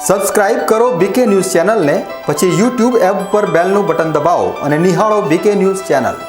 Subscribe કરો બીકે news ચેનલને, પછી યુટ્યુબ એપ પર બેલનું બટન દબાવો અને નિહાળો બીકે ન્યૂઝ ચેનલ।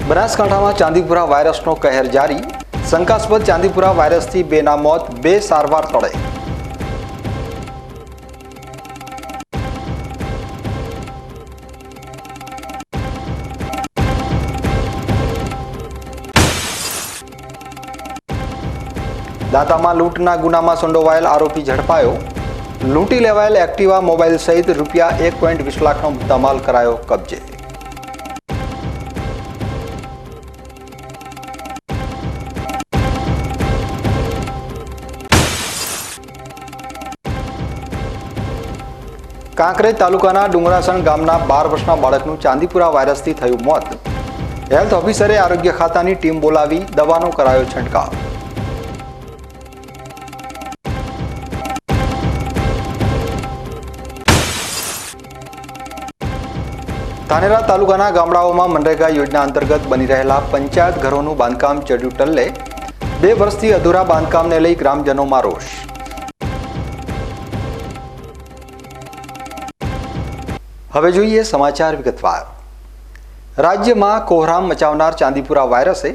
બનાસકાંઠામાં ચાંદીપુરા વાયરસનો કહેર જારી। શંકાસ્પદ ચાંદીપુરા વાયરસથી 2ના મોત, 2 સારવાર તળે। દાંતામાં લૂંટના ગુનામાં સંડોવાયેલ આરોપી ઝડપાયો। લૂંટી લેવાયેલ એક્ટિવા મોબાઈલ સહિત રૂપિયા 1.20 લાખનો મુદ્દામાલ કરાયો કબજે। કાંકરેજ તાલુકાના ડુંગરાસણ ગામના 12 વર્ષના બાળકનું ચાંદીપુરા વાયરસથી થયું મોત। હેલ્થ ઓફિસરે આરોગ્ય ખાતાની ટીમ બોલાવી દવાનો કરાયો છંટકાવ। ધાનેરા તાલુકાના ગામડાઓમાં મનરેગા યોજના અંતર્ગત બની રહેલા પંચાયત ઘરોનું બાંધકામ ચડ્યું ટલ્લે। 2 વર્ષથી અધૂરા બાંધકામને લઈ ગ્રામજનોમાં રોષ। હવે જોઈએ સમાચાર વિગતવાર। રાજ્યમાં કોહરામ મચાવનાર ચાંદીપુરા વાયરસે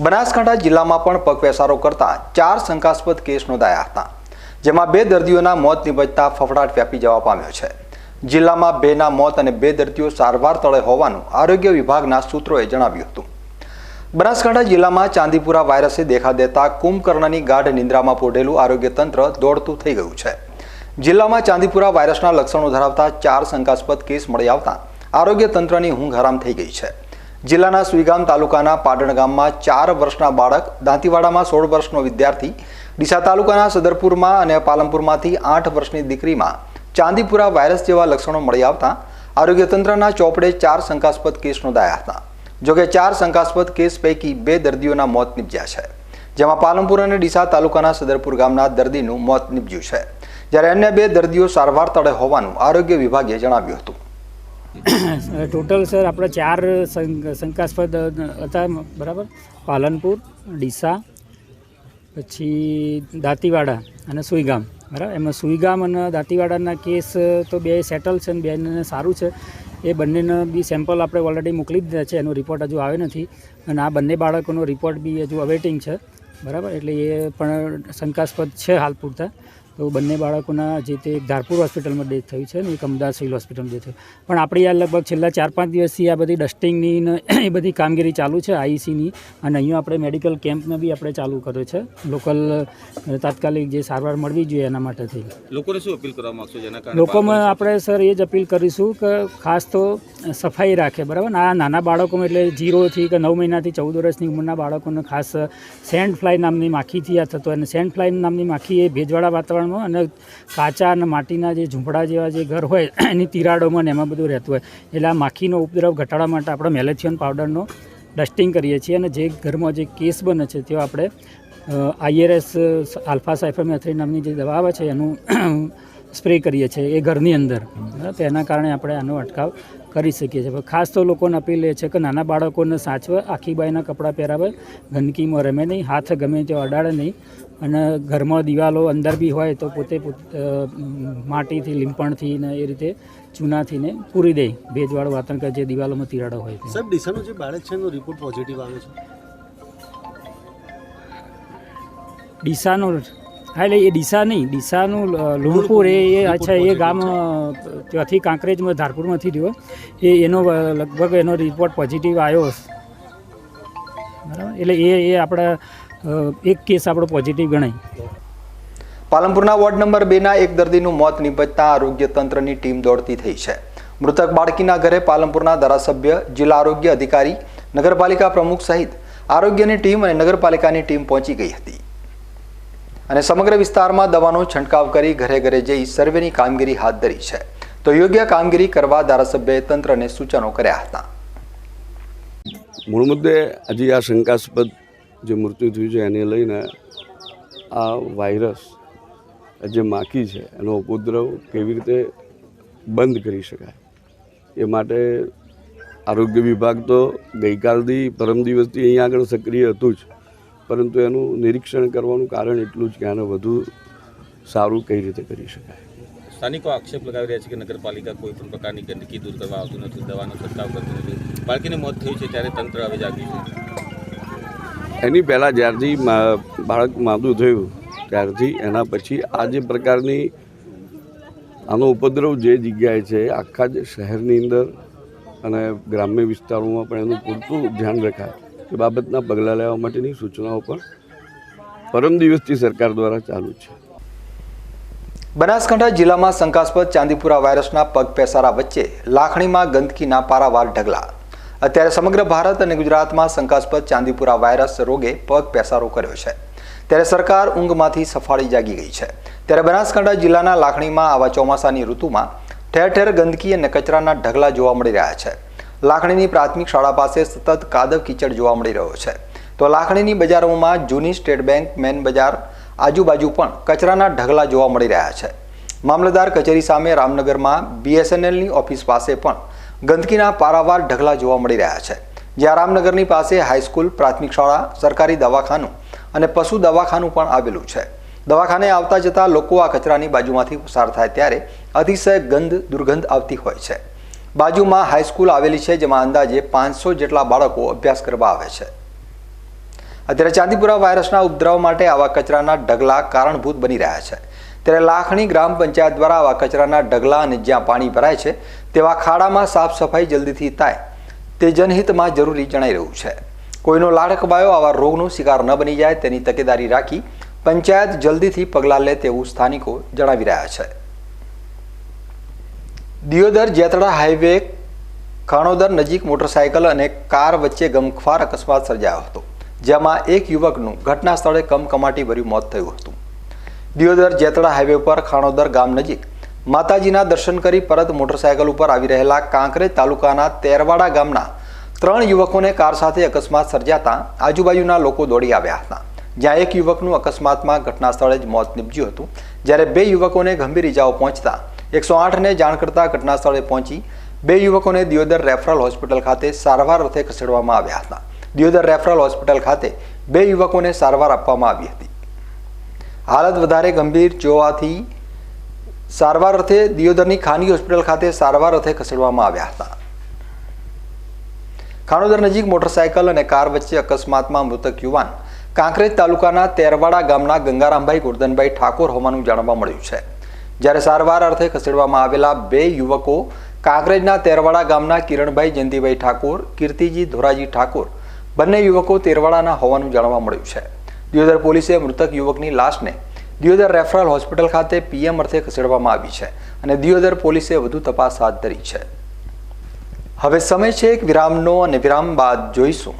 બનાસકાંઠા જિલ્લામાં પણ પગપેસારો કરતા 4 શંકાસ્પદ કેસ નોંધાયા હતા, જેમાં 2 દર્દીઓના મોત નિપજતા ફફડાટ વ્યાપી જવા પામ્યો છે। જિલ્લામાં 2ના મોત અને 2 દર્દીઓ સારવાર તળે હોવાનું આરોગ્ય વિભાગના સૂત્રોએ જણાવ્યું હતું। બનાસકાંઠા જિલ્લામાં ચાંદીપુરા વાયરસે દેખા દેતા કુંભકર્ણની ગાઢ નિંદ્રામાં પોઢેલું આરોગ્ય તંત્ર દોડતું થઈ ગયું છે। જિલ્લામાં ચાંદીપુરા વાયરસના લક્ષણો ધરાવતા 4 શંકાસ્પદ કેસ મળી આવતા આરોગ્ય તંત્રની ઊંઘ હરામ થઈ ગઈ છે। જિલ્લાના સુઈગામ તાલુકાના પાટણ ગામમાં 4 વર્ષના બાળક, દાંતીવાડામાં 16 વર્ષનો વિદ્યાર્થી, ડીસા તાલુકાના સદરપુરમાં અને પાલનપુરમાંથી 8 વર્ષની દીકરીમાં ચાંદીપુરા વાયરસ જેવા લક્ષણો મળી આવતા આરોગ્ય તંત્રના ચોપડે 4 શંકાસ્પદ કેસ નોંધાયા હતા। જોકે 4 શંકાસ્પદ કેસ પૈકી 2 દર્દીઓના મોત નિપજ્યા છે, જેમાં પાલનપુર અને ડીસા તાલુકાના સદરપુર ગામના દર્દીનું મોત નિપજ્યું છે, જ્યારે અન્ય 2 દર્દીઓ સારવાર તળે હોવાનું આરોગ્ય વિભાગે જણાવ્યું હતું। ટોટલ સર આપણે 4 શંકાસ્પદ હતા, બરાબર। પાલનપુર, ડીસા, પછી દાંતીવાડા અને સુઈગામ, બરાબર। એમાં સુઈગામ અને દાંતીવાડાના કેસ તો 2 સેટલ છે અને 2ને સારું છે। એ બંનેના બી સેમ્પલ આપણે ઓલરેડી મોકલી દીધા છે, એનો રિપોર્ટ હજુ આવ્યો નથી અને આ બંને બાળકોનો રિપોર્ટ બી હજુ અવેટિંગ છે, બરાબર। એટલે એ પણ શંકાસ્પદ છે હાલ પૂરતા। તો બંને બાળકોના જે તે એક ધારપુર હોસ્પિટલમાં ડેથ થઈ છે ને એક અમદાવાદ સિવિલ હોસ્પિટલમાં ડેથ થઈ। પણ આપણી આ લગભગ છેલ્લા 4-5 દિવસથી આ બધી ડસ્ટિંગની ને એ બધી કામગીરી ચાલુ છે આઈસીની, અને અહીંયા આપણે મેડિકલ કેમ્પને બી આપણે ચાલુ કર્યો છે, લોકલ તાત્કાલિક જે સારવાર મળવી જોઈએ એના માટે થઈ। લોકોને શું અપીલ કરવા માંગશો જેના કારણે? લોકોમાં આપણે સર એ જ અપીલ કરીશું કે ખાસ તો સફાઈ રાખે, બરાબર। આ નાના બાળકોમાં એટલે 0 થી 9 મહિનાથી 14 વર્ષની ઉંમરના બાળકોને ખાસ સેન્ડ ફ્લાય નામની માખીથી આ થતો, અને સેન્ડ ફ્લાય નામની માખી એ ભેજવાળા વાતાવરણ અને કાચા અને માટીના જે ઝૂંપડા જેવા જે ઘર હોય એની તિરાડોમાં ને એમાં બધું રહેતું હોય, એટલે આ માખીનો ઉપદ્રવ ઘટાડવા માટે આપણે મેલેથિયન પાવડરનો ડસ્ટિંગ કરીએ છીએ, અને જે ઘરમાં જે કેસ બને છે તેઓ આપણે IRS આલ્ફા સાયફરમેથ્રિન નામની જે દવા આવે છે એનું સ્પ્રે કરીએ છીએ એ ઘરની અંદર, તો એના કારણે આપણે આનો અટકાવ કરી શકીએ છીએ। ખાસ તો લોકોને અપીલ એ છે કે નાના બાળકોને સાચવે, આખી બાઈના કપડાં પહેરાવે, ગંદકીમાં રમે નહીં, હાથ ગમે તે અડાડે નહીં, અને ઘરમાં દિવાલો અંદર બી હોય તો પોતે માટીથી, લીંપણથી ને એ રીતે ચૂનાથી ને પૂરી દે ભેજવાળું વાતાવરણ, જે દિવાલોમાં તિરાડો હોય। સાહેબ, ડીસાનો જે બાળક છે એનો રિપોર્ટ પોઝિટિવ આવે છે? ડીસાનો હા એટલે એ ડીસા નહીં, ડીસાનું લુણપુર એ અચ્છા એ ગામ ત્યાંથી કાંકરેજમાં ધારપુરમાંથી રહ્યો એનો લગભગ એનો રિપોર્ટ પોઝિટિવ આવ્યો બરાબર. એટલે એ આપણા એક કેસ આપણો પોઝિટિવ ગણાય. પાલનપુરના વોર્ડ નંબર 2ના એક દર્દીનું મોત નિપજતા આરોગ્ય તંત્રની ટીમ દોડતી થઈ છે. મૃતક બાળકીના ઘરે પાલનપુરના ધારાસભ્ય, જિલ્લા આરોગ્ય અધિકારી, નગરપાલિકા પ્રમુખ સહિત આરોગ્યની ટીમ અને નગરપાલિકાની ટીમ પહોંચી ગઈ હતી અને સમગ્ર વિસ્તારમાં દવાનો છંટકાવ કરી ઘરે ઘરે જઈ સર્વેની કામગીરી હાથ ધરી છે. તો યોગ્ય કામગીરી કરવા ધારાસભ્યએ તંત્રને સૂચનો કર્યા હતા. મૂળ મુદ્દે હજી આ શંકાસ્પદ જે મૃત્યુ થયું છે એને લઈને આ વાયરસ જે માખી છે એનો ઉપદ્રવ કેવી રીતે બંધ કરી શકાય એ માટે આરોગ્ય વિભાગ તો ગઈકાલથી પરમ દિવસથી અહીંયા આગળ સક્રિય હતું જ, પરંતુ એનું નિરીક્ષણ કરવાનું કારણ એટલું જ કે આને વધુ સારું કઈ રીતે કરી શકાય. સ્થાનિકો આક્ષેપ લગાવી રહ્યા છે કે નગરપાલિકા કોઈ પણ પ્રકારની ગંદકી દૂર કરવા આવતું નથી, દવાનો છંટકાવ કરતું નથી. બાળકીની મોત થઈ છે ત્યારે તંત્ર હવે જાગ્યું છે. એની પહેલાં જ્યારથી બાળક માંદું થયું ત્યારથી એના પછી આ જે પ્રકારની આનો ઉપદ્રવ જે જગ્યાએ છે આખા જ શહેરની અંદર અને ગ્રામ્ય વિસ્તારોમાં પણ એનું પૂરતું ધ્યાન રખાય એ બાબતના પગલાં લેવા માટેની સૂચનાઓ પણ પરમ દિવસથી સરકાર દ્વારા ચાલુ છે. બનાસકાંઠા જિલ્લામાં શંકાસ્પદ ચાંદીપુરા વાયરસના પગ પેસારા વચ્ચે લાખણીમાં ગંદકીના પારાવાર ઢગલા. અત્યારે સમગ્ર ભારત અને ગુજરાતમાં શંકાસ્પદ ચાંદીપુરા વાયરસ રોગે પગ પેસારો કર્યો છે. ત્યારે સરકાર ઊંઘમાંથી સફાળી જાગી ગઈ છે. ત્યારે બનાસકાંઠા જિલ્લાના લાખણીમાં આવા ચોમાસાની ઋતુમાં ઠેર ઠેર ગંદકી અને કચરાના ઢગલા જોવા મળી રહ્યા છે. લાખણીની પ્રાથમિક શાળા પાસે સતત કાદવ કીચડ જોવા મળી રહ્યો છે. તો લાખણીની બજારોમાં જૂની સ્ટેટ બેંક મેન બજાર આજુબાજુ પણ કચરાના ઢગલા જોવા મળી રહ્યા છે. મામલતદાર કચેરી સામે રામનગરમાં BSNLની ઓફિસ પાસે પણ ગંદકીના પારાવાર ઢગલા જોવા મળી રહ્યા છે. જ્યાં રામનગરની પાસે હાઈસ્કૂલ, પ્રાથમિક શાળા, સરકારી દવાખાનું અને પશુ દવાખાનું પણ આવેલું છે. દવાખાને આવતા જતા લોકો આ કચરાની બાજુમાંથી પસાર થાય ત્યારે અતિશય દુર્ગંધ આવતી હોય છે. બાજુમાં હાઈસ્કૂલ આવેલી છે, જેમાં અંદાજે 500 જેટલા બાળકો અભ્યાસ કરવા આવે છે. અત્યારે ચાંદીપુરા વાયરસના ઉપદ્રવ માટે આવા કચરાના ઢગલા કારણભૂત બની રહ્યા છે. ત્યારે લાખણી ગ્રામ પંચાયત દ્વારા આવા કચરાના ઢગલા અને જ્યાં પાણી ભરાય છે તેવા ખાડામાં સાફ સફાઈ જલ્દીથી થાય તે જનહિતમાં જરૂરી જણાઈ રહ્યું છે. કોઈનો લાડકવાયો આવા રોગનો શિકાર ન બની જાય તેની તકેદારી રાખી પંચાયત જલ્દીથી પગલાં લે તેવું સ્થાનિકો જણાવી રહ્યા છે. દિયોદર જેતડા હાઈવે ખાણોદર નજીક મોટરસાયકલ અને કાર વચ્ચે ગમખ્વાર અકસ્માત સર્જાયો હતો, જેમાં એક યુવકનું ઘટના સ્થળે કમકમાટી ભર્યું મોત થયું હતું. દિયોદર જેતડા હાઈવે પર ખાણોદર ગામ નજીક માતાજીના દર્શન કરી પરત મોટરસાયકલ ઉપર આવી રહેલા કાંકરેજ તાલુકાના તેરવાડા ગામના 3 યુવકોને કાર સાથે અકસ્માત સર્જાતા આજુબાજુના લોકો દોડી આવ્યા હતા. જ્યાં એક યુવકનું અકસ્માતમાં ઘટના સ્થળે જ મોત નીપજ્યું હતું, જ્યારે 2 યુવકોને ગંભીર ઇજાઓ પહોંચતા 108ને જાણ કરતા ઘટના સ્થળે પહોંચી 2 યુવકોને દિયોદર રેફરલ હોસ્પિટલ ખાતે સારવાર અર્થે ખસેડવામાં આવ્યા હતા. દિયોદર રેફરલ હોસ્પિટલ ખાતે 2 યુવકોને સારવાર આપવામાં આવી હતી. હાલત વધારે ગંભીર જોવાથી સારવાર અર્થે દિયોદરની ખાનગી હોસ્પિટલ ખાતે સારવાર અર્થે ખસેડવામાં આવ્યા હતા. ખાણોદર નજીક મોટરસાયકલ અને કાર વચ્ચે અકસ્માતમાં મૃતક યુવાન કાંકરેજ તાલુકાના તેરવાડા ગામના ગંગારામભાઈ ગોરધનભાઈ ઠાકોર હોવાનું જાણવા મળ્યું છે. જ્યારે સારવાર અર્થે ખસેડવામાં આવેલા 2 યુવકો કાંકરેજના તેરવાડા ગામના કિરણભાઈ જયંતિભાઈ ઠાકોર, કીર્તિજી ધોરાજી ઠાકોર બંને યુવકો તેરવાડાના હોવાનું જાણવા મળ્યું છે. દિયોદર પોલીસે મૃતક યુવકની લાશને દિયોદર રેફરલ હોસ્પિટલ ખાતે PM અર્થે ખસેડવામાં આવી છે અને દિયોદર પોલીસે વધુ તપાસ હાથ ધરી છે. હવે સમય છે એક વિરામનો અને વિરામ બાદ જોઈશું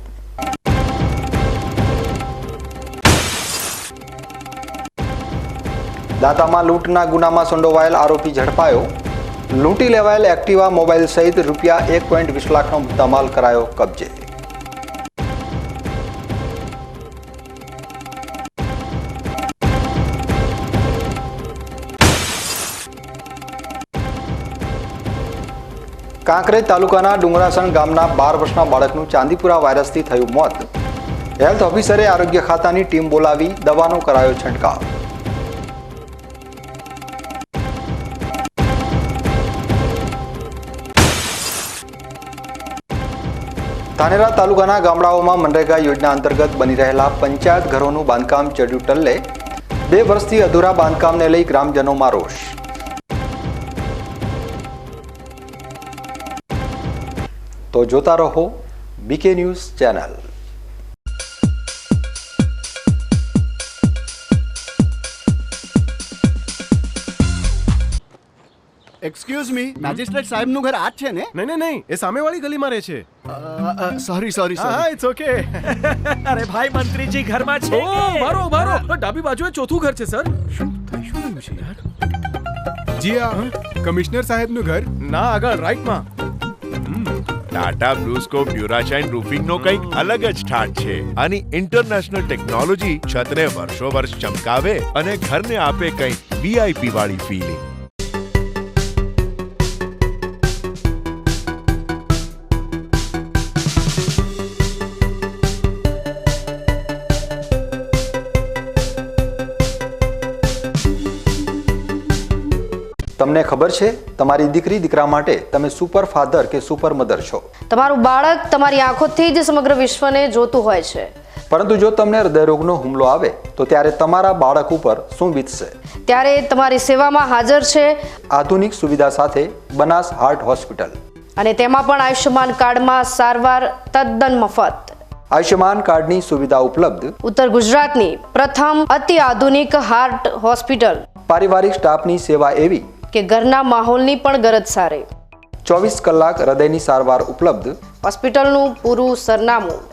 દાંતામાં લૂંટના ગુનામાં સંડોવાયેલ આરોપી ઝડપાયો. લૂંટી લેવાયેલ એક્ટિવા મોબાઈલ સહિત રૂપિયા 1.20 લાખનો મુદ્દામાલ કરાયો કબજે. કાંકરેજ તાલુકાના ડુંગરાસણ ગામના 12 વર્ષના બાળકનું ચાંદીપુરા વાયરસથી થયું મોત. હેલ્થ ઓફિસરે આરોગ્ય ખાતાની ટીમ બોલાવી દવાનો કરાયો છંટકાવ. ધાનેરા તાલુકાના ગામડાઓમાં મનરેગા યોજના અંતર્ગત બની રહેલા પંચાયત ઘરોનું બાંધકામ ચડ્યું ટલ્લે. 2 વર્ષથી અધૂરા બાંધકામને લઈ ગ્રામજનોમાં રોષ. તો જોતા રહો BK news channel. Excuse me, magistrate સાહેબનું ઘર આ જ છે ને? નહીં નહીં નહીં, એ સામેવાળી ગલીમાં રહે છે. સોરી હા ઇટ્સ ઓકે. અરે ભાઈ મંત્રીજી ઘરમાં છે ઓ કે? મારો મારો ડાબી બાજુએ ચોથું ઘર છે સર. શું થયું છે યાર? જી હા, કમિશનર સાહેબનું ઘર. ના આગળ રાઈટમાં. ટાટા બ્લુસ્કોપ ડ્યુરાશાઇન રૂફિંગનો કંઈક અલગ જ ઠાઠ છે. આની ઇન્ટરનેશનલ ટેકનોલોજી છતને વર્ષો વર્ષ ચમકાવે અને ઘરને આપે કંઈક વીઆઈપી વાળી ફીલિંગ. તમને ખબર છે તમારી દીકરી દીકરા માટે તમે સુપર ફાધર કે સુપર મધર છો. તમારું બાળક તમારી આંખોથી જ સમગ્ર વિશ્વને જોતું હોય છે. પરંતુ જો તમને હૃદયરોગનો હુમલો આવે તો ત્યારે તમારા બાળક ઉપર શું વીતશે? ત્યારે તમારી સેવામાં હાજર છે આધુનિક સુવિધા સાથે બનાસ હાર્ટ હોસ્પિટલ. અને તેમાં પણ આયુષ્યમાન કાર્ડમાં સારવાર તદ્દન મફત. આયુષ્યમાન કાર્ડની સુવિધા ઉપલબ્ધ. ઉત્તર ગુજરાતની પ્રથમ અતિ આધુનિક હાર્ટ હોસ્પિટલ. પારિવારિક સ્ટાફની સેવા એવી કે ઘરના માહોલની પણ ગરજ સારે. 24 કલાક હૃદયની સારવાર ઉપલબ્ધ. હોસ્પિટલનું પૂરું સરનામું.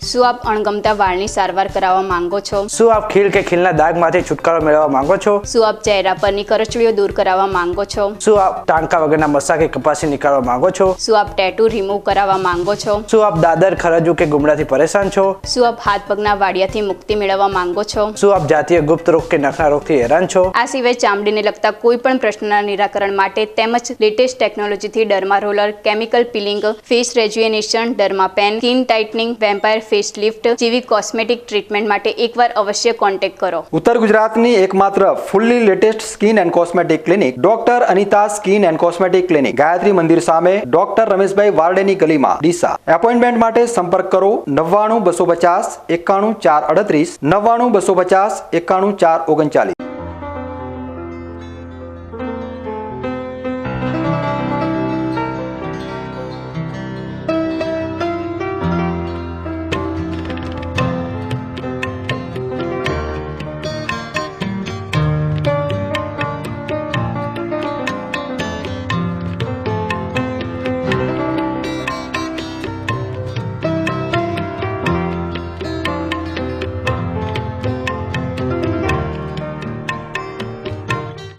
શું આપ અણગમતા વાળની સારવાર કરાવવા માંગો છો? શું આપ ખીલ કે ખીલના દાગમાંથી છુટકારો મેળવવા માંગો છો? શું આપ ચહેરા પરની કરચલીઓ દૂર કરાવવા માંગો છો? શું આપ ટાંકા વગરના મસા કે કપાસી નીકાળવા માંગો છો? શું આપ ટેટુ રિમૂવ કરાવવા માંગો છો? શું આપ દાદર ખરજુ કે ગુમડાથી પરેશાન છો? શું આપ હાથ પગના વાડિયાથી મુક્તિ મેળવવા માંગો છો? શું આપ જાતીય ગુપ્ત રોગ કે નખના રોગથી હેરાન છો? આ સિવાય ચામડીને લગતા કોઈ પણ પ્રશ્નના નિરાકરણ માટે તેમજ લેટેસ્ટ ટેકનોલોજીથી derma roller, chemical peeling, face rejuvenation, derma pen, skin tightening, vampire face lift જેવી કોસ્મેટિક ટ્રીટમેન્ટ માટે એકવાર અવશ્ય કોન્ટેક્ટ કરો. ઉત્તર ગુજરાતની એકમાત્ર fully latest skin and cosmetic clinic doctor Anita skin and cosmetic clinic, Gayatri Mandir સામે, ડોક્ટર રમેશભાઈ વારડેની ગલીમાં, ડીસા. એપોઇન્ટમેન્ટ માટે સંપર્ક કરો 99 250 91 438 99 250 91 439.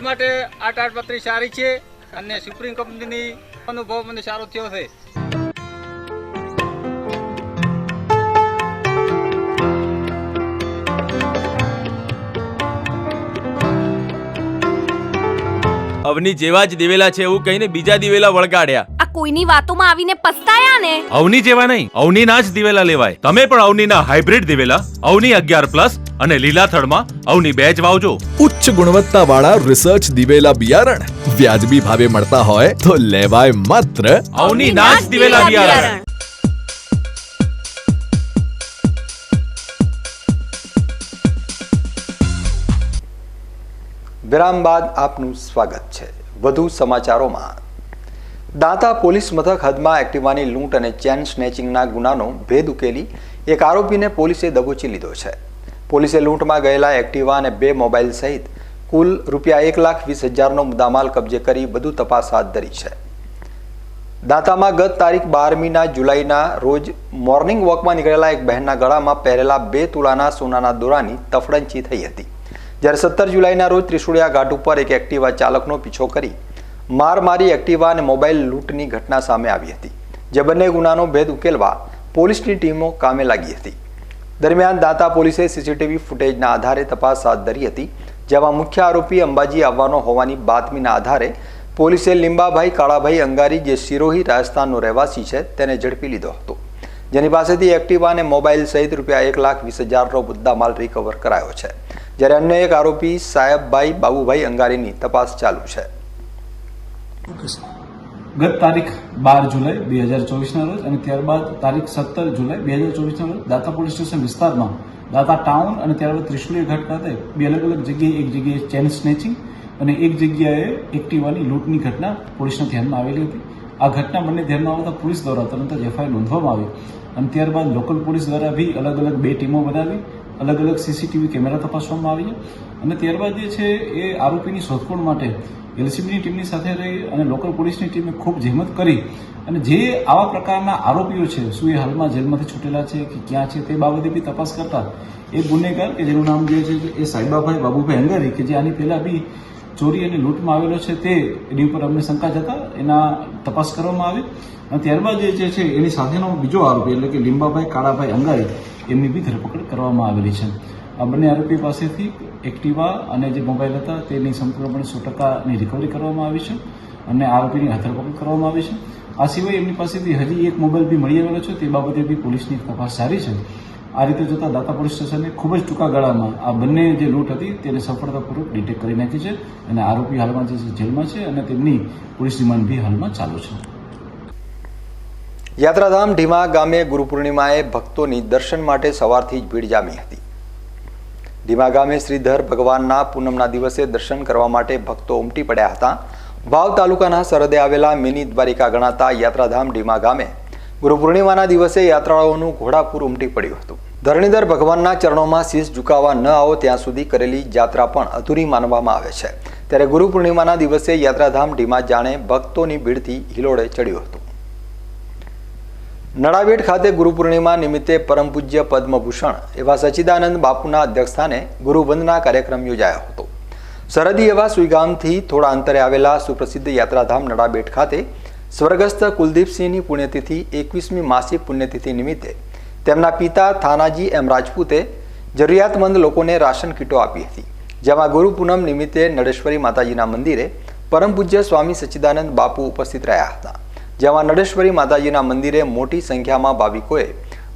માટે આ તાડપત્રી સારી છે અને સુપ્રીમ કંપનીની અનુભવ મને સારો થયો છે. અવની જેવા જ દિવેલા છે એવું કહીને બીજા દિવેલા વળગાડ્યા. આ કોઈની વાતોમાં આવીને પસ્તાયા ને. અવની જેવા નહીં, અવનીના જ દિવેલા લેવાય. તમે પણ અવનીના હાઇબ્રિડ દિવેલા અવની 11+ અને લીલાથળમાં અવની 2 જ વાવજો. ઉચ્ચ ગુણવત્તાવાળા રિસર્ચ દિવેલા બિયારણ વ્યાજબી ભાવે મળતા હોય તો લેવાય માત્ર અવનીના જ દિવેલા બિયારણ. વિરામ બાદ આપનું સ્વાગત છે. વધુ સમાચારોમાં. દાંતા પોલીસ મથક હદમાં એક્ટિવાની લૂંટ અને ચેન સ્નેચિંગના ગુનાનો ભેદ ઉકેલી એક આરોપીને પોલીસે દબોચી લીધો છે. પોલીસે લૂંટમાં ગયેલા એક્ટિવા અને 2 મોબાઈલ સહિત કુલ ₹1,20,000નો મુદ્દામાલ કબજે કરી વધુ તપાસ હાથ ધરી છે. દાંતામાં ગત તારીખ 12મી જુલાઈના રોજ મોર્નિંગ વોકમાં નીકળેલા એક બહેનના ગળામાં પહેરેલા 2 તોલાના સોનાના દોરાની તફડંચી થઈ હતી. જ્યારે 17 જુલાઈના રોજ ત્રિશુળિયા ઘાટ ઉપર એક એક્ટિવા ચાલકનો પીછો કરી માર મારી એક્ટિવા અને મોબાઈલ લૂંટની ઘટના સામે આવી હતી. જે બંને ગુનાનો ભેદ ઉકેલવા પોલીસની ટીમો કામે લાગી હતી. દરમિયાન દાંતા પોલીસે સીસીટીવી ફૂટેજના આધારે તપાસ હાથ ધરી હતી, જેમાં મુખ્ય આરોપી અંબાજી આવવાનો હોવાની બાતમીના આધારે પોલીસે લીંબાભાઈ કાળાભાઈ અંગારી, જે સિરોહી રાજસ્થાનનો રહેવાસી છે, તેને ઝડપી લીધો હતો. જેની પાસેથી એક્ટિવા અને મોબાઈલ સહિત ₹1,20,000નો મુદ્દામાલ રિકવર કરાયો છે. જ્યારે અન્ય એક આરોપી સાહેબભાઈ બાબુભાઈ અંગારીની તપાસ ચાલુ છે. ગત તારીખ 12 જુલાઈ 2024ના રોજ અને ત્યારબાદ તારીખ 17 જુલાઈ 2024ના રોજ દાતા પોલીસ સ્ટેશન વિસ્તારમાં દાતા ટાઉન અને ત્યારબાદ ત્રિશુલી ઘાટ ખાતે બે અલગ અલગ જગ્યાએ એક જગ્યાએ ચેન સ્નેચિંગ અને એક જગ્યાએ એક્ટિવાની લૂંટની ઘટના પોલીસના ધ્યાનમાં આવેલી હતી. આ ઘટના બંને ધ્યાનમાં આવતા પોલીસ દ્વારા તરત જ એફઆઈઆર નોંધવામાં આવી અને ત્યારબાદ લોકલ પોલીસ દ્વારા બી અલગ અલગ 2 ટીમો બનાવી અલગ અલગ સીસીટીવી કેમેરા તપાસવામાં આવી અને ત્યારબાદ જે છે એ આરોપીની શોધખોળ માટે એલસીબીની ટીમની સાથે રહી અને લોકલ પોલીસની ટીમે ખૂબ જહેમત કરી અને જે આવા પ્રકારના આરોપીઓ છે શું એ હાલમાં જેલમાંથી છૂટેલા છે કે ક્યાં છે તે બાબતે બી તપાસ કરતા એ ગુનેગાર કે જેનું નામ જે છે એ સાઈબાભાઈ બાબુભાઈ અંગારી કે જે આની પહેલાં બી ચોરી અને લૂંટમાં આવેલો છે તે એની ઉપર અમને શંકા જતા એના તપાસ કરવામાં આવી અને ત્યારબાદ જે છે એની સાથેનો બીજો આરોપી એટલે કે લીંબાભાઈ કાળાભાઈ અંગારી એમની બી ધરપકડ કરવામાં આવેલી છે. આ બંને આરોપી પાસેથી એક્ટિવા અને જે મોબાઈલ હતા તેની સંપૂર્ણપણે 100%ની રિકવરી કરવામાં આવી છે અને આરોપીની ધરપકડ કરવામાં આવી છે. આ સિવાય એમની પાસેથી હજી એક મોબાઈલ બી મળી આવેલો છે તે બાબતે બી પોલીસની તપાસ સારી છે. આ રીતે જોતા દાતા પોલીસ સ્ટેશને ખૂબ જ ટૂંકા ગાળામાં આ બંને જે લૂંટ હતી તેને સફળતાપૂર્વક ડિટેક્ટ કરી નાખી છે અને આરોપી હાલમાં જે જેલમાં છે અને તેમની પોલીસ રિમાન્ડ બી હાલમાં ચાલુ છે. યાત્રાધામ ઢીમા ગામે ગુરુ પૂર્ણિમાએ ભક્તોની દર્શન માટે સવારથી જ ભીડ જામી હતી. ઢીમા ગામે શ્રીધર ભગવાનના પૂનમના દિવસે દર્શન કરવા માટે ભક્તો ઉમટી પડ્યા હતા. વાવ તાલુકાના સરહદે આવેલા મિની દ્વારિકા ગણાતા યાત્રાધામ ઢીમા ગામે ગુરુ પૂર્ણિમાના દિવસે યાત્રાળુઓનું ઘોડાપૂર ઉમટી પડ્યું હતું. ધરણીધર ભગવાનના ચરણોમાં શીશ ઝુકાવવા ન આવો ત્યાં સુધી કરેલી યાત્રા પણ અધૂરી માનવામાં આવે છે. ત્યારે ગુરુ પૂર્ણિમાના દિવસે યાત્રાધામ ઢીમા જાણે ભક્તોની ભીડથી હિલોળે ચડ્યું હતું. નડાબેટ ખાતે ગુરુ પૂર્ણિમા નિમિત્તે પરમ પૂજ્ય પદ્મભૂષણ એવા સચ્ચિદાનંદ બાપુના અધ્યક્ષસ્થાને ગુરુવંદના કાર્યક્રમ યોજાયો હતો. સરહદી એવા સુઈગામથી થોડા અંતરે આવેલા સુપ્રસિદ્ધ યાત્રાધામ નડાબેટ ખાતે સ્વર્ગસ્થ કુલદીપસિંહની પુણ્યતિથિ 21મી માસિક પુણ્યતિથિ નિમિત્તે તેમના પિતા થાનાજી એમ રાજપૂતે જરૂરિયાતમંદ લોકોને રાશન કીટો આપી હતી. જેમાં ગુરુ પૂનમ નિમિત્તે નડેશ્વરી માતાજીના મંદિરે પરમ પૂજ્ય સ્વામી સચ્ચિદાનંદ બાપુ ઉપસ્થિત રહ્યા હતા. જેમાં નડેશ્વરી માતાજીના મંદિરે મોટી સંખ્યામાં ભાવિકોએ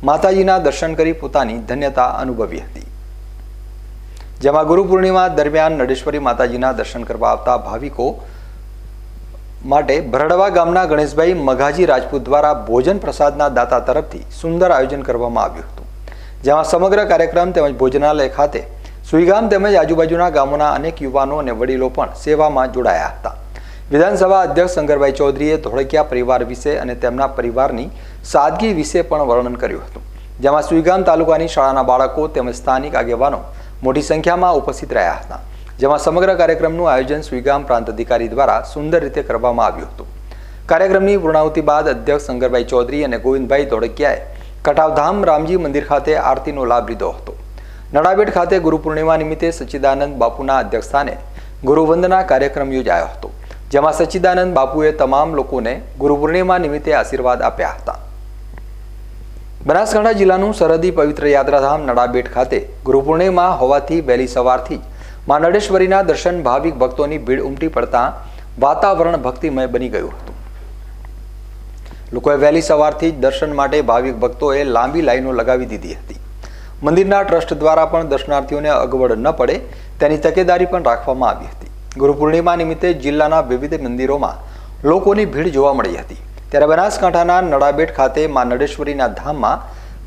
માતાજીના દર્શન કરી પોતાની ધન્યતા અનુભવી હતી. જેમાં ગુરુ પૂર્ણિમા દરમિયાન નડેશ્વરી માતાજીના દર્શન કરવા આવતા ભાવિકો માટે ભરડવા ગામના ગણેશભાઈ મઘાજી રાજપૂત દ્વારા ભોજન પ્રસાદના દાતા તરફથી સુંદર આયોજન કરવામાં આવ્યું હતું. જેમાં સમગ્ર કાર્યક્રમ તેમજ ભોજનાલય ખાતે સુઈગામ તેમજ આજુબાજુના ગામોના અનેક યુવાનો અને વડીલો પણ સેવામાં જોડાયા હતા. વિધાનસભા અધ્યક્ષ શંકરભાઈ ચૌધરીએ ધોળકિયા પરિવાર વિશે અને તેમના પરિવારની સાદગી વિશે પણ વર્ણન કર્યું હતું. જેમાં સુઈગામ તાલુકાની શાળાના બાળકો તેમજ સ્થાનિક આગેવાનો મોટી સંખ્યામાં ઉપસ્થિત રહ્યા હતા. જેમાં સમગ્ર કાર્યક્રમનું આયોજન સુઈગામ પ્રાંત અધિકારી દ્વારા સુંદર રીતે કરવામાં આવ્યું હતું. કાર્યક્રમની પૂર્ણાહુતિ બાદ અધ્યક્ષ શંકરભાઈ ચૌધરી અને ગોવિંદભાઈ ધોળકિયાએ કટાવધામ રામજી મંદિર ખાતે આરતીનો લાભ લીધો હતો. નડાબેટ ખાતે ગુરુ પૂર્ણિમા નિમિત્તે સચ્ચિદાનંદ બાપુના અધ્યક્ષસ્થાને ગુરુવંદના કાર્યક્રમ યોજાયો હતો. જેમાં સચ્ચિદાનંદ બાપુએ તમામ લોકોને ગુરુ પૂર્ણિમા નિમિત્તે આશીર્વાદ આપ્યા હતા. બનાસકાંઠા જિલ્લાનું સરહદી પવિત્ર યાત્રાધામ નડાબેટ ખાતે ગુરુ પૂર્ણિમા હોવાથી વહેલી સવારથી જ માં નડેશ્વરીના દર્શન ભાવિક ભક્તોની ભીડ ઉમટી પડતા વાતાવરણ ભક્તિમય બની ગયું હતું. લોકોએ વહેલી સવારથી જ દર્શન માટે ભાવિક ભક્તોએ લાંબી લાઈનો લગાવી દીધી હતી. મંદિરના ટ્રસ્ટ દ્વારા પણ દર્શનાર્થીઓને અગવડ ન પડે તેની તકેદારી પણ રાખવામાં આવી હતી. ગુરુ પૂર્ણિમા નિમિત્તે જિલ્લાના વિવિધ મંદિરોમાં લોકોની ભીડ જોવા મળી હતી. ત્યારે બનાસકાંઠાના નડાબેટ ખાતે માં નડેશ્વરીના ધામમાં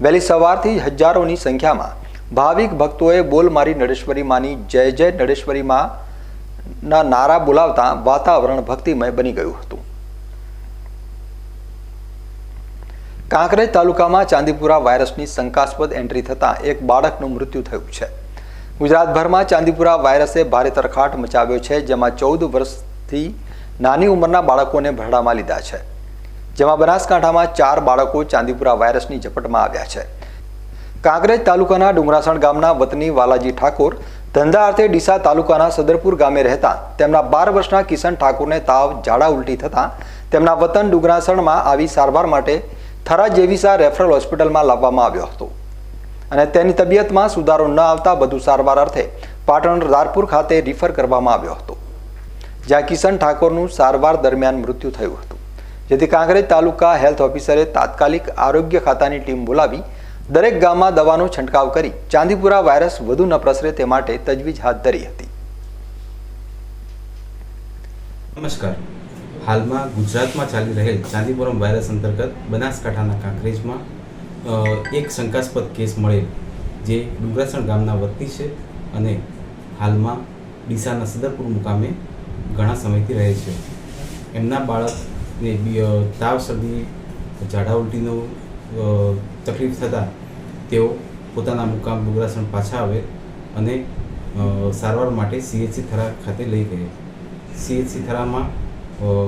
વહેલી સવારથી હજારોની સંખ્યામાં ભાવિક ભક્તોએ બોલ મારી નડેશ્વરી માની જય જય નડેશ્વરી માના નારા બોલાવતા વાતાવરણ ભક્તિમય બની ગયું હતું. કાંકરેજ તાલુકામાં ચાંદીપુરા વાયરસની શંકાસ્પદ એન્ટ્રી થતાં એક બાળકનું મૃત્યુ થયું છે. ગુજરાતભરમાં ચાંદીપુરા વાયરસે ભારે તરખાટ મચાવ્યો છે. જેમાં 14 વર્ષથી નાની ઉંમરના બાળકોને ભરડામાં લીધા છે. જેમાં બનાસકાંઠામાં 4 બાળકો ચાંદીપુરા વાયરસની ઝપટમાં આવ્યા છે. કાંકરેજ તાલુકાના ડુંગરાસણ ગામના વતની વાલાજી ઠાકોર ધંધા અર્થે ડીસા તાલુકાના સદરપુર ગામે રહેતા તેમના 12 વર્ષના કિશન ઠાકોરને તાવ ઝાડા ઉલટી થતાં તેમના વતન ડુંગરાસણમાં આવી સારવાર માટે થરા જેવિસા રેફરલ હોસ્પિટલમાં લાવવામાં આવ્યો હતો અને તેની તબિયતમાં સુધારો ન આવતા વધુ સારવાર અર્થે પાટણ રારપુર ખાતે રિફર કરવામાં આવ્યો હતો, જ્યાં કિશન ઠાકોરનું સારવાર દરમિયાન મૃત્યુ થયું હતું. જેથી કાંકરેજ તાલુકા હેલ્થ ઓફિસરે તાત્કાલિક આરોગ્ય ખાતાની ટીમ બોલાવી દરેક ગામમાં દવાનો છંટકાવ કરી ચાંદીપુરા વાયરસ વધુ ન પ્રસરે તે માટે તજવીજ હાથ ધરી હતી. નમસ્કાર. હાલમાં ગુજરાતમાં ચાલી રહેલ ચાંદીપુરમ વાયરસ અંતર્ગત બનાસકાંઠાના કાંકરેજમાં એક શંકાસ્પદ કેસ મળેલ જે ડુંગરાસણ ગામના વતની છે અને હાલમાં ડીસાના સદરપુર મુકામે ઘણા સમયથી રહે છે. એમના બાળકને તાવ, શરદી, ઝાડા ઉલટીનો તકલીફ થતાં તેઓ પોતાના મુકામ ડુંગરાસણ પાછા આવે અને સારવાર માટે CHC થરા ખાતે લઈ ગયા. CHC થરામાં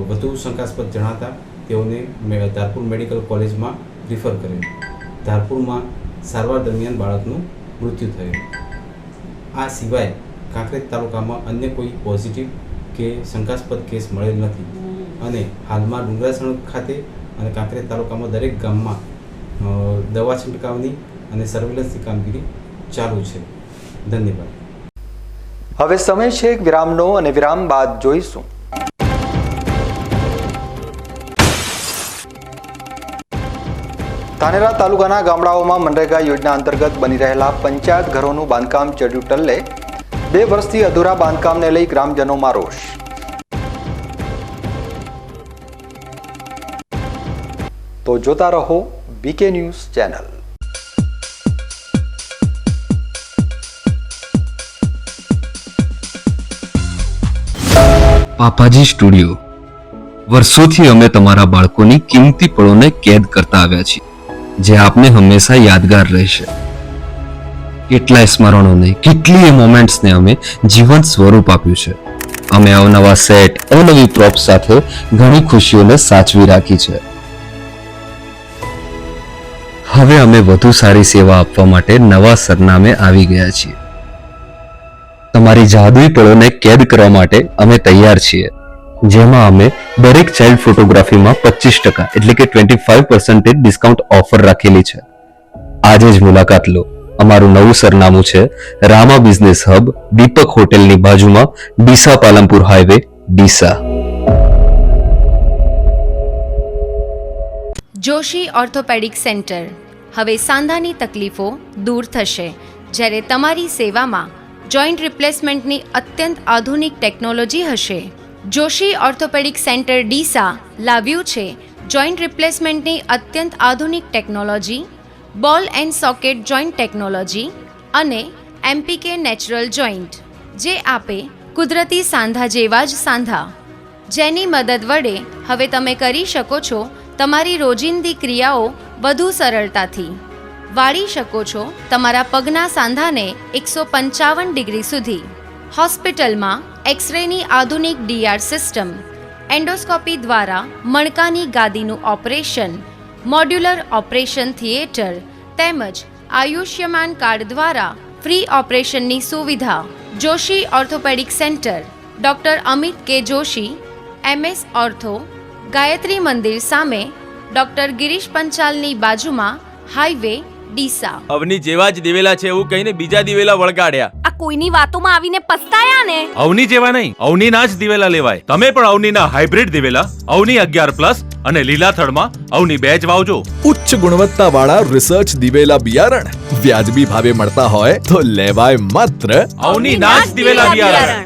વધુ શંકાસ્પદ જણાતા તેઓને ધારપુર મેડિકલ કોલેજમાં રિફર કરેલ. ધારપુરમાં સારવાર દરમિયાન બાળકનું મૃત્યુ થયું. આ સિવાય કાંકરેજ તાલુકામાં અન્ય કોઈ પોઝિટિવ કે શંકાસ્પદ કેસ મળેલ નથી અને હાલમાં ડુંગરાસણ ખાતે અને કાંકરેજ તાલુકામાં દરેક ગામમાં દવા છંટકાવની અને સર્વેલન્સની કામગીરી ચાલુ છે. ધન્યવાદ. હવે સમય છે એક વિરામનો અને વિરામ બાદ જોઈશું ધાનેરા તાલુકાના ગામડાઓમાં મનરેગા યોજના અંતર્ગત બની રહેલા પંચાયત ઘરોનું બાંધકામ ચડ્યું ટલ્લે. 2 વર્ષથી અધૂરા બાંધકામને લઈ ગ્રામજનોમાં રોષ. તો જોતા રહો BK ન્યૂઝ ચેનલ. પાપાજી સ્ટુડિયો. વર્ષોથી અમે તમારા બાળકોની કિંમતી પળોને કેદ કરતા આવ્યા છીએ, જે આપને હંમેશા યાદગાર રહેશે. કેટલાય સ્મરણોને, કેટલીય મોમેન્ટ્સને અમે જીવંત સ્વરૂપ આપ્યું છે. અમે અવનવા સેટ, અવનવી પ્રોપ્સ સાથે ઘણી ખુશીઓને સાચવી રાખી છે. હવે અમે વધુ સારી સેવા આપવા માટે નવા સરનામે આવી ગયા છીએ. તમારી જાદુઈ પળોને કેદ કરવા માટે અમે તૈયાર છીએ, જેમાં અમે દરેક ચાઇલ્ડ ફોટોગ્રાફીમાં 25% એટલે કે 25% ડિસ્કાઉન્ટ ઓફર રાખેલી છે. આજે જ મુલાકાત લો. અમારું નવું સરનામું છે રામા બિઝનેસ હબ, દીપક હોટેલની બાજુમાં, Deesa Palanpur highway, Deesa. Joshi orthopaedic centre. હવે સાંધાની તકલીફો દૂર થશે, જ્યારે તમારી સેવામાં જોઈન્ટ રિપ્લેસમેન્ટની અત્યંત આધુનિક ટેકનોલોજી હશે. જોશી ઓર્થોપેડિક સેન્ટર ડીસા લાવ્યું છે જોઈન્ટ રિપ્લેસમેન્ટની અત્યંત આધુનિક ટેકનોલોજી, બોલ એન્ડ સોકેટ જોઈન્ટ ટેકનોલોજી અને MPK નેચરલ જોઈન્ટ, જે આપે કુદરતી સાંધા જેવા જ સાંધા, જેની મદદ વડે હવે તમે કરી શકો છો તમારી રોજિંદી ક્રિયાઓ વધુ સરળતાથી. વાળી શકો છો તમારા પગના સાંધાને 155 ડિગ્રી સુધી. હોસ્પિટલમાં એક્સરેની આધુનિક DR સિસ્ટમ, એન્ડોસ્કોપી દ્વારા મણકાની ગાદીનું ઓપરેશન, મોડ્યુલર ઓપરેશન થિયેટર તેમજ આયુષ્યમાન કાર્ડ દ્વારા ફ્રી ઓપરેશનની સુવિધા. Joshi orthopaedic centre, doctor Amit કે જોશી, MS ઓર્થો, ગાયત્રી મંદિર સામે, ડૉક્ટર ગિરીશ પંચાલની બાજુમાં, હાઈવે, ડીસા. અવની જેવા જ દિવેલા છે એવું કહીને બીજા દિવેલા વળગાડ્યા. આ કોઈની વાતોમાં આવીને પસ્તાયા ને. અવની જેવા નહીં, અવનીના જ દિવેલા લેવાય. તમે પણ અવનીના હાઇબ્રિડ દિવેલા અવની 11+ અને લીલા થડમાં અવની 2 જ વાવજો. ઉચ્ચ ગુણવત્તાવાળા રિસર્ચ દિવેલા બિયારણ વ્યાજબી ભાવે મળતા હોય તો લેવાય માત્ર અવનીના જ દિવેલા બિયારણ.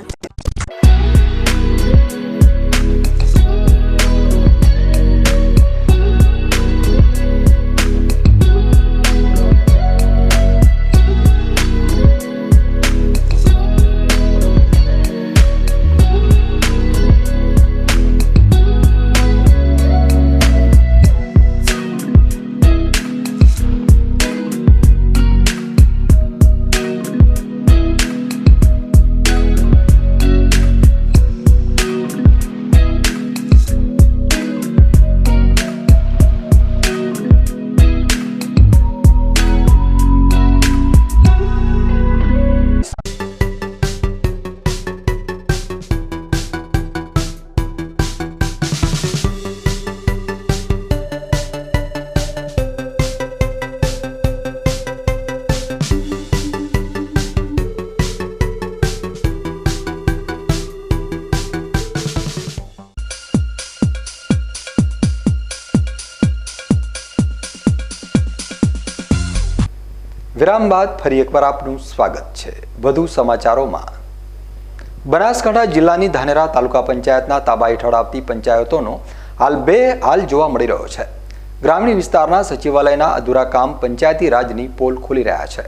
વિરામ બાદ ફરી એકવાર આપનું સ્વાગત છે. વધુ સમાચારોમાં બનાસકાંઠા જિલ્લાની ધાનેરા તાલુકા પંચાયતના તાબા હેઠળ આવતી પંચાયતોનો હાલ જોવા મળી રહ્યો છે. ગ્રામીણ વિસ્તારના સચિવાલયના અધૂરા કામ પંચાયતી રાજની પોલ ખોલી રહ્યા છે.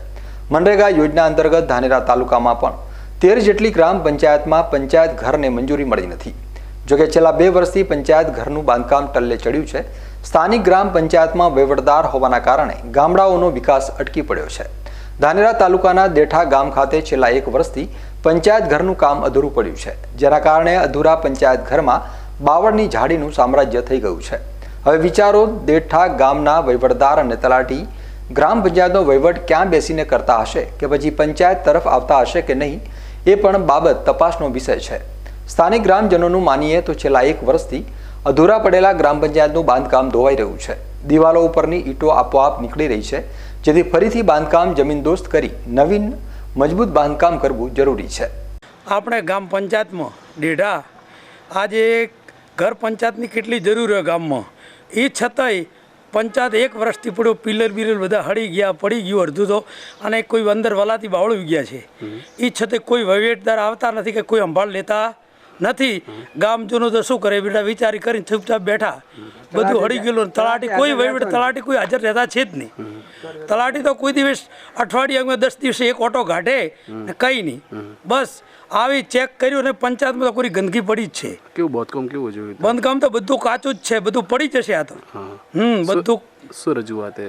મનરેગા યોજના અંતર્ગત ધાનેરા તાલુકામાં પણ 13 જેટલી ગ્રામ પંચાયતમાં પંચાયત ઘરને મંજૂરી મળી નથી. જોકે છેલ્લા 2 વર્ષથી પંચાયત ઘરનું બાંધકામ ટલ્લે ચડ્યું છે. સ્થાનિક ગ્રામ પંચાયતમાં વહીવટદાર હોવાના કારણે ગામડાઓનો વિકાસ અટકી પડ્યો છે. ધાનેરા તાલુકાના દેઠા ગામ ખાતે છેલ્લા 1 વર્ષથી પંચાયત ઘરનું કામ અધૂરું પડ્યું છે, જેના કારણે અધૂરા પંચાયત ઘરમાં બાવળની ઝાડીનું સામ્રાજ્ય થઈ ગયું છે. હવે વિચારો, દેઠા ગામના વહીવટદાર અને તલાટી ગ્રામ પંચાયતનો વહીવટ ક્યાં બેસીને કરતા હશે કે પછી પંચાયત તરફ આવતા હશે કે નહીં, એ પણ બાબત તપાસનો વિષય છે. સ્થાનિક ગ્રામજનોનું માનીએ તો છેલ્લા 1 વર્ષથી અધૂરા પડેલા ગ્રામ પંચાયતનું બાંધકામ ધોવાઈ રહ્યું છે. દિવાલો ઉપરની ઈંટો આપોઆપ નીકળી રહી છે, જેથી ફરીથી બાંધકામ જમીનદોસ્ત કરી નવીન મજબૂત બાંધકામ કરવું જરૂરી છે. આપણે ગામ પંચાયતમાં દેઢા આજે ઘર પંચાયતની કેટલી જરૂર હોય ગામમાં, એ છતાંય પંચાયત 1 વર્ષથી પડ્યો, પિલર બધા હળી ગયા, પડી ગયું અડધું તો, અને કોઈ અંદર વલાથી બાવળી ગયા છે. એ છતાંય કોઈ વહીવટદાર આવતા નથી કે કોઈ સંભાળ લેતા નથી. ગામજનો તો શું કરે બેટા, વિચારી કરીને ચૂપચાપ બેઠા, બધું હળી ગયેલું. તલાટી કોઈ વહીવટ તલાટી કોઈ હાજર રહેતા છે જ નહીં. તલાટી તો કોઈ દિવસ અઠવાડિયામાં 10 દિવસે એક ઓટો કાઢે ને કંઈ નહીં. બસ આવી ચેક કર્યું ને પંચાયતમાં તો કોઈ ગંદકી પડી જ છે. કેવું બાંધકામ કેવું જોયું? બાંધકામ તો બધું કાચું જ છે, બધું પડી જશે. આ તો બધું શું રજૂઆત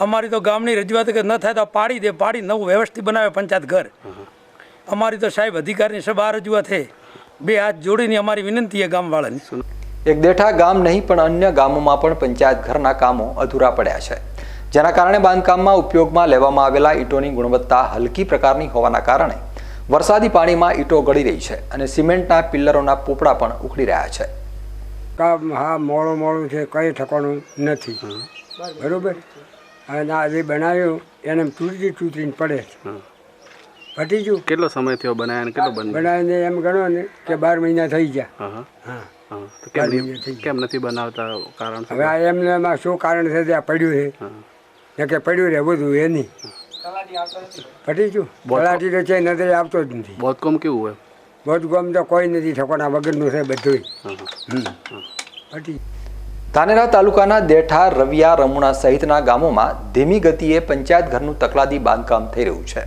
અમારી તો ગામની રજૂઆત કે ન થાય તો પાડી નવું વ્યવસ્થિત બનાવે પંચાયત ઘર. અમારી તો સાહેબ અધિકારીની સભા રજૂઆત છે. 2 હાથ જોડીને અમારી વિનંતી છે ગામવાળાની. એક દેઠા ગામ નહીં પણ અન્ય ગામોમાં પણ પંચાયત ઘરના કામો અધૂરા પડ્યા છે, જેના કારણે બાંધકામમાં ઉપયોગમાં લેવામાં આવેલા ઈંટોની ગુણવત્તા હલકી પ્રકારની હોવાના કારણે વરસાદી પાણીમાં ઈંટો ગળી રહી છે અને સિમેન્ટના પિલ્લરોના પોપડા પણ ઉખડી રહ્યા છે. કામ મોડું છે, કંઈ ઠકાણું નથી. બરોબર. અને આ જે બનાવ્યું એને તૂટીને પડે છે. ફટી ગયું. કેટલો સમય થયો બનાવ્યા, કેટલો બનાવીને એમ ગણો ને કે 12 મહિના થઈ ગયા. કેમ નથી બનાવતા? કારણ હવે આ એમને એમાં શું કારણ છે? ત્યાં પડ્યું છે કે પડ્યું રહે બધું એ નહીં. ફટી ગયું. તલાટી તો છે નજરે આવતો જ નથી. બાંધકામ કેવું હોય? બાંધકામ તો કોઈ નથી, ઠકોના વગરનું છે બધું. ફટી. ધાનેરા તાલુકાના દેઠા, રવિયા, રમુણા સહિતના ગામોમાં ધીમી ગતિએ પંચાયત ઘરનું તકલાદી બાંધકામ થઈ રહ્યું છે,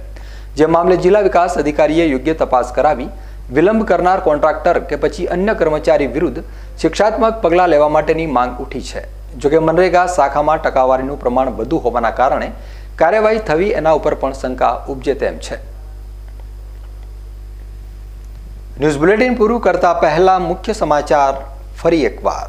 જે મામલે જિલ્લા વિકાસ અધિકારીએ યોગ્ય તપાસ કરાવી વિલંબ કરનાર કોન્ટ્રાક્ટર કે પછી અન્ય કર્મચારી વિરુદ્ધ શિક્ષાત્મક પગલાં લેવા માટેની માંગ ઉઠી છે. જોકે મનરેગા શાખામાં ટકાવારીનું પ્રમાણ વધુ હોવાના કારણે કાર્યવાહી થવી એના ઉપર પણ શંકા ઉપજે તેમ છે. ન્યૂઝ બુલેટિન પૂરું કરતા પહેલા મુખ્ય સમાચાર ફરી એકવાર.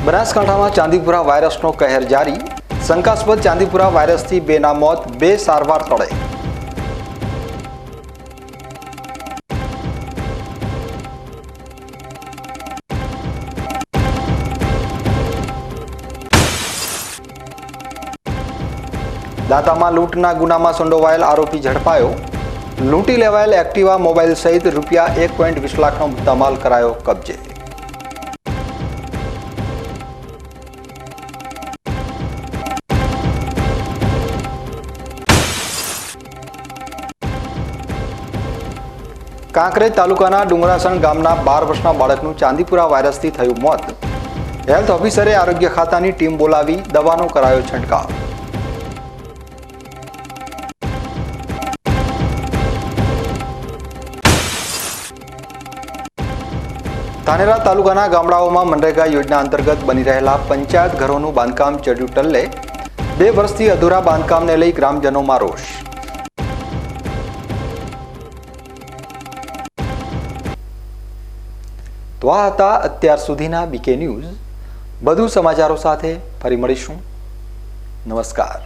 બનાસકાંઠામાં ચાંદીપુરા વાયરસનો કહેર જારી. શંકાસ્પદ ચાંદીપુરા વાયરસથી 2ના મોત, 2 સારવાર તળે. દાંતામાં લૂંટના ગુનામાં સંડોવાયેલ આરોપી ઝડપાયો. લૂંટી લેવાયેલ એક્ટિવા મોબાઈલ સહિત રૂપિયા 1.20 લાખનો મુદ્દામાલ કરાયો કબજે. કાંકરેજ તાલુકાના ડુંગરાસણ ગામના 12 વર્ષના બાળકનું ચાંદીપુરા વાયરસથી થયું મોત. હેલ્થ ઓફિસરે આરોગ્ય ખાતાની ટીમ બોલાવી દવાનો કરાયો છંટકાવ. ધાનેરા તાલુકાના ગામડાઓમાં મનરેગા યોજના અંતર્ગત બની રહેલા પંચાયત ઘરોનું બાંધકામ ચડ્યું ટલ્લે. 2 વર્ષથી અધૂરા બાંધકામને લઈ ગ્રામજનોમાં રોષ. તો આ હતા અત્યાર સુધીના બીકે ન્યૂઝ. વધુ સમાચારો સાથે ફરી મળીશું. નમસ્કાર.